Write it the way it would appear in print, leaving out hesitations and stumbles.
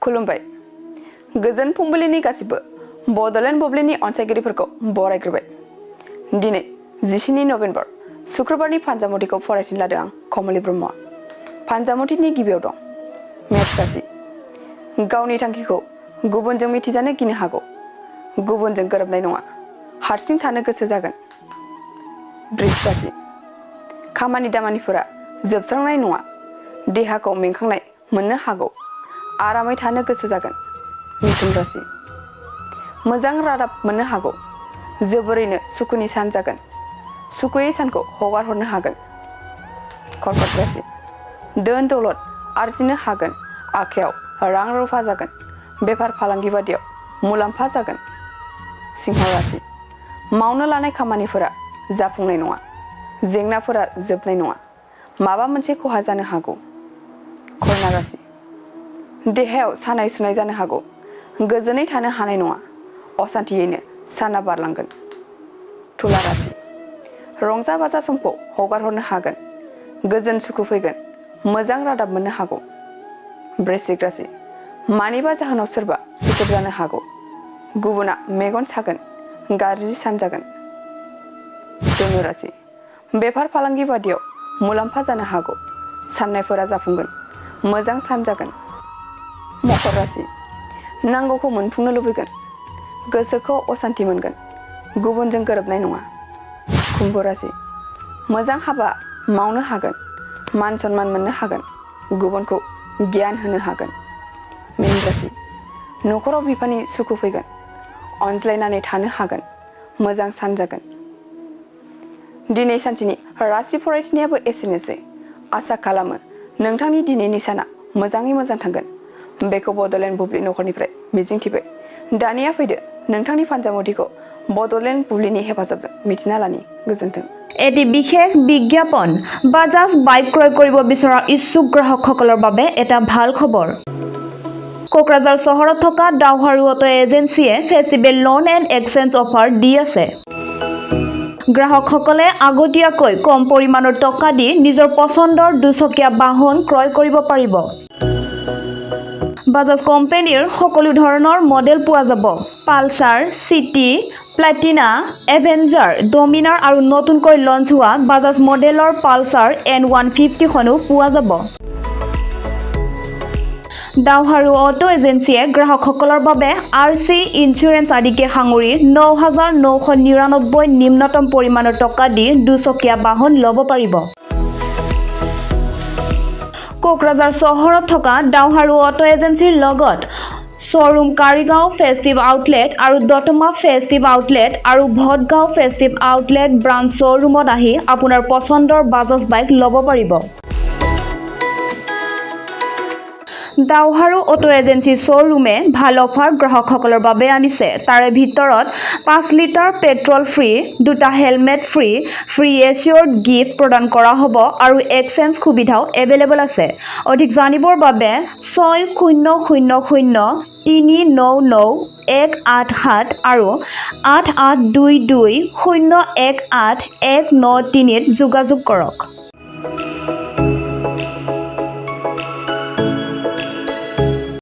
खुलुमबाय गोजोन फुंबिलिनि गासिबो बड'लेण्ड बुब्लिनि अनसायगिरिफोरखौ बरायग्रोबाय दिनै 17 नभेम्बर शुक्रबारनि फानजामुथिखौ फरायथिनो लादों आं कमलि ब्रह्मआ फानजामुथिनि गिबियाव दं मेष राशि गावनि थांखिखौ गुबुनजों मिथिजानो गिनो हागौ गुबुनजों गोरोबनाय नङा हारसिं थानो गोसो जागोन वृष राशि खामानि दामानिफोरा जोबस्रांनाय नङा देहाखौ मेंखांनाय मोननो हागौ आरामै थानो गोसो जागोन मिथुन राशि मोजां रादाब मोननो हागौ जोबोरैनो सुखुनि सान जागोन सुखुयै सानखौ हगार हरनो हागोन कर्कट राशि धोन दौलत आरजिनो हागोन आखायाव रां रुफा जागोन बेफार फालांगि बादियाव मुलाम्फा जागोन सिंह राशि मावनो लानाय खामानिफोरा जाफुंनाय नङा जेंनाफोरा जोबनाय नङा माबा मोनसे खहा जानो हागौ कन्या राशि देहायाव सानाय सुनाय जानो हागौ गोजोनै थानो हानाय नङा असान्थियैनो साना बारलांगोन तुला राशि रंजा बाजा समखौ हगार हरनो हागोन गोजोन सुखु फैगोन मोजां रादाब मोननो हागौ वृश्चिक राशि मानिबा जाहोनाव सोरबा सुथुर जानो हागौ गुबुना मेगन सागोन गाज्रि सान जागोन धनु राशि बेफार फालांगि बादियाव मुलाम्फा जानो हागौ साननायफोरा जाफुंगोन मोजां सान जागोन मकर राशि नांगौखौ मोनफुंनो लुबैगोन गोसोखौ असान्थि मोनगोन गुबुनजों गोरोबनाय नङा कुम्भ राशि मोजां हाबा मावनो हागोन मान सन्मान मोननो हागोन गुबुनखौ गियान होनो हागोन मीन राशि न'खराव बिफानि सुखु फैगोन अनज्लायनानै थानो हागोन मोजां सान जागोन दिनै सानसेनि राशि फरायथिनायाबो एसेनोसै आसा खालामो नोंथांनि दिनैनि साना मोजाङै मोजां थांगोन बेखौ बड'लेण्ड बुब्लि नखरनिफ्राय मिजिंथिबाय दानिया फैदो नोंथांनि फानजामुथिखौ बड'लेण्ड बुब्लिनि हेफाजाबजों मिथिना लानि गोजोन्थों এটি বিশেষ বিজ্ঞাপন বাজাজ বাইক ক্ৰয় কৰিব বিচৰা ইচ্ছুক গ্ৰাহকসকলৰ বাবে এটা ভাল খবৰ কোকৰাঝাৰ চহৰত থকা ডাউহাৰু অটো এজেন্সিয়ে festival loan and exchange offer দি আছে গ্ৰাহকসকলে আগতীয়াকৈ কম পৰিমাণৰ টকা দি নিজৰ পছন্দৰ দুচকীয়া বাহন ক্ৰয় কৰিব পাৰিব বাজাজ কোম্পানীৰ সকলো ধৰণৰ মডেল পোৱা যাব Pulsar city Platina avenger Dominar আৰু নতুনকৈ লঞ্চ হোৱা বাজাজ মডেলৰ পালসাৰ N150 খনো পোৱা যাব ডাউহাৰু অটো এজেন্সিয়ে গ্ৰাহকসকলৰ বাবে RC ইন্স্যুৰেন্স আদিকে সাঙুৰি 9,999 নিম্নতম পৰিমাণৰ টকা দি দুচকীয়া বাহন ল'ব পাৰিব কোকৰাঝাৰ চহৰত থকা ডাউহাৰু অটো এজেন্সিৰ লগত শ্বৰুম কাৰিগাঁও ফেষ্টিভ আউটলেট আৰু দতমা ফেষ্টিভ আউটলেট আৰু ভটগাঁও ফেষ্টিভ আউটলেট ব্ৰাঞ্চ শ্বৰুমত আহি আপোনাৰ পছন্দৰ বাজাজ বাইক ল'ব পাৰিব ডাউহাৰু অটো এজেন্সি শ্বৰুমে ভাল অফাৰ গ্ৰাহকসকলৰ বাবে আনিছে তাৰে ভিতৰত 5 লিটাৰ পেট্ৰল ফ্ৰী দুটা হেলমেট ফ্ৰী ফ্ৰী এচিয়ৰ্ড গিফ্ট প্ৰদান কৰা হ'ব আৰু এক্সচেঞ্জ সুবিধাও এভেইলেবল আছে অধিক জানিবৰ বাবে 6000399187 আৰু 8822018193 ত যোগাযোগ কৰক